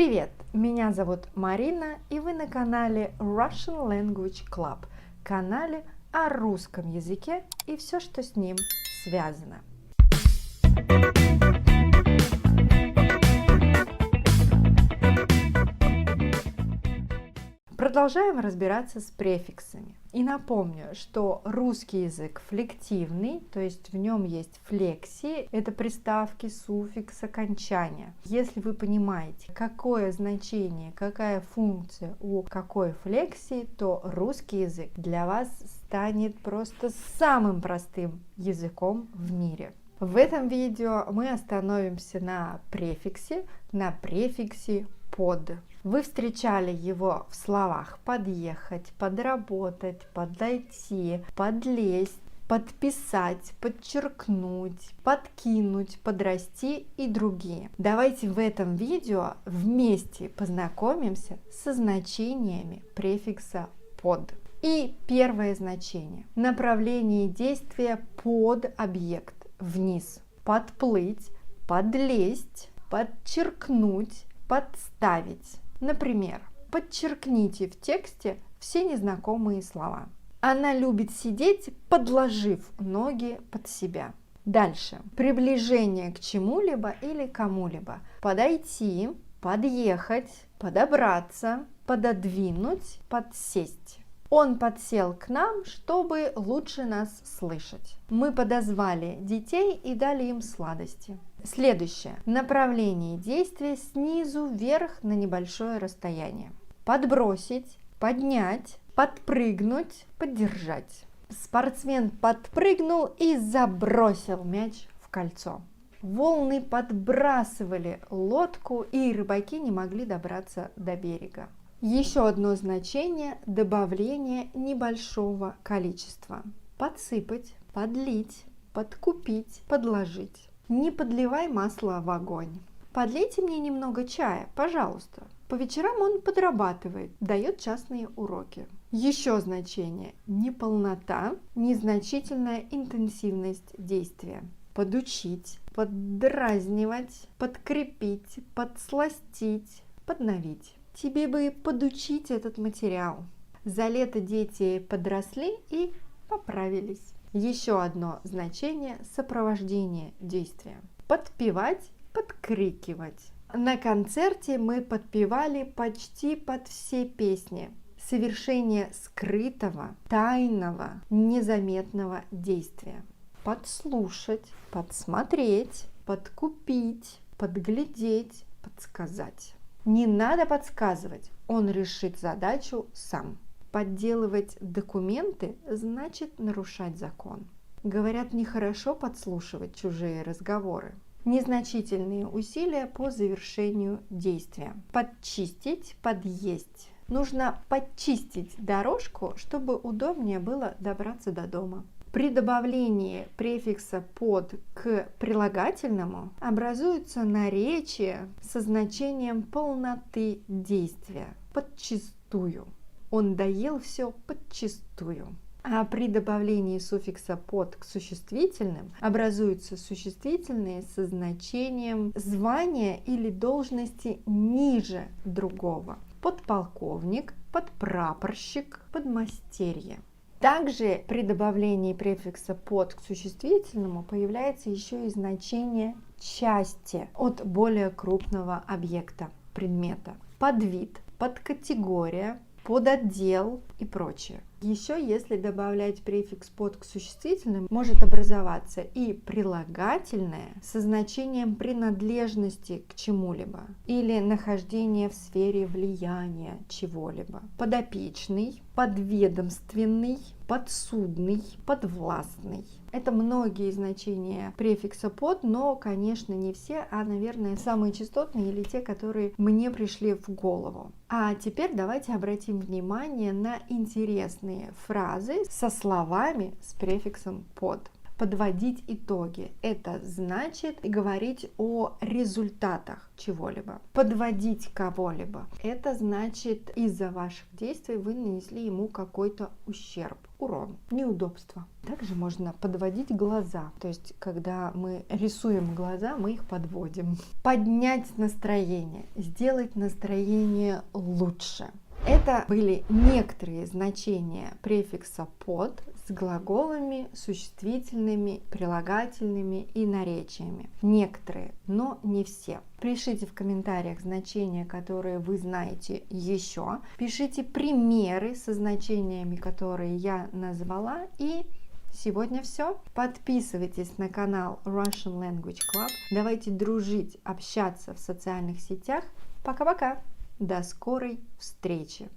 Привет! Меня зовут Марина, и вы на канале Russian Language Club, канале о русском языке и все, что с ним связано. Продолжаем разбираться с префиксами. И напомню, что русский язык флективный, то есть в нем есть флексии, это приставки, суффикс, окончания. Если вы понимаете, какое значение, какая функция у какой флексии, то русский язык для вас станет просто самым простым языком в мире. В этом видео мы остановимся на префиксе под. Вы встречали его в словах подъехать, подработать, подойти, подлезть, подписать, подчеркнуть, подкинуть, подрасти и другие. Давайте в этом видео вместе познакомимся со значениями префикса под. И первое значение. Направление действия под объект. Вниз. Подплыть, подлезть, подчеркнуть, подставить. Например, подчеркните в тексте все незнакомые слова. Она любит сидеть, подложив ноги под себя. Дальше. Приближение к чему-либо или кому-либо. Подойти, подъехать, подобраться, пододвинуть, подсесть. Он подсел к нам, чтобы лучше нас слышать. Мы подозвали детей и дали им сладости. Следующее. Направление действия снизу вверх на небольшое расстояние. Подбросить, поднять, подпрыгнуть, поддержать. Спортсмен подпрыгнул и забросил мяч в кольцо. Волны подбрасывали лодку, и рыбаки не могли добраться до берега. Еще одно значение – добавление небольшого количества. Подсыпать, подлить, подкупить, подложить. Не подливай масло в огонь. Подлейте мне немного чая, пожалуйста. По вечерам он подрабатывает, дает частные уроки. Еще значение – неполнота, незначительная интенсивность действия. Подучить, поддразнивать, подкрепить, подсластить, подновить. Тебе бы подучить этот материал. За лето дети подросли и поправились. Еще одно значение – сопровождение действия. Подпевать, подкрикивать. На концерте мы подпевали почти под все песни. Совершение скрытого, тайного, незаметного действия. Подслушать, подсмотреть, подкупить, подглядеть, подсказать. Не надо подсказывать, он решит задачу сам. Подделывать документы значит нарушать закон. Говорят, нехорошо подслушивать чужие разговоры. Незначительные усилия по завершению действия. Подчистить, подъесть. Нужно подчистить дорожку, чтобы удобнее было добраться до дома. При добавлении префикса под к прилагательному образуется наречие со значением полноты действия. Подчистую. Он доел все подчистую. А при добавлении суффикса под к существительным образуются существительные со значением звания или должности ниже другого. Подполковник, подпрапорщик, подмастерье. Также при добавлении префикса под к существительному появляется еще и значение части от более крупного объекта, предмета. Подвид, подкатегория, подотдел и прочее. Еще если добавлять префикс под к существительным, может образоваться и прилагательное со значением принадлежности к чему-либо или нахождения в сфере влияния чего-либо. Подопечный, подведомственный, подсудный, подвластный. Это многие значения префикса под, но, конечно, не все, а, наверное, самые частотные или те, которые мне пришли в голову. А теперь давайте обратим внимание на интересные фразы со словами с префиксом под. Подводить итоги – это значит говорить о результатах чего-либо. Подводить кого-либо – это значит из-за ваших действий вы нанесли ему какой-то ущерб. урон, неудобство. Также можно подводить глаза, то есть когда мы рисуем глаза, мы их подводим. Поднять настроение, сделать настроение лучше. Это были некоторые значения префикса под с глаголами, существительными, прилагательными и наречиями. Некоторые, но не все. Пишите в комментариях значения, которые вы знаете еще. Пишите примеры со значениями, которые я назвала. И сегодня все. Подписывайтесь на канал Russian Language Club. Давайте дружить, общаться в социальных сетях. Пока-пока. До скорой встречи!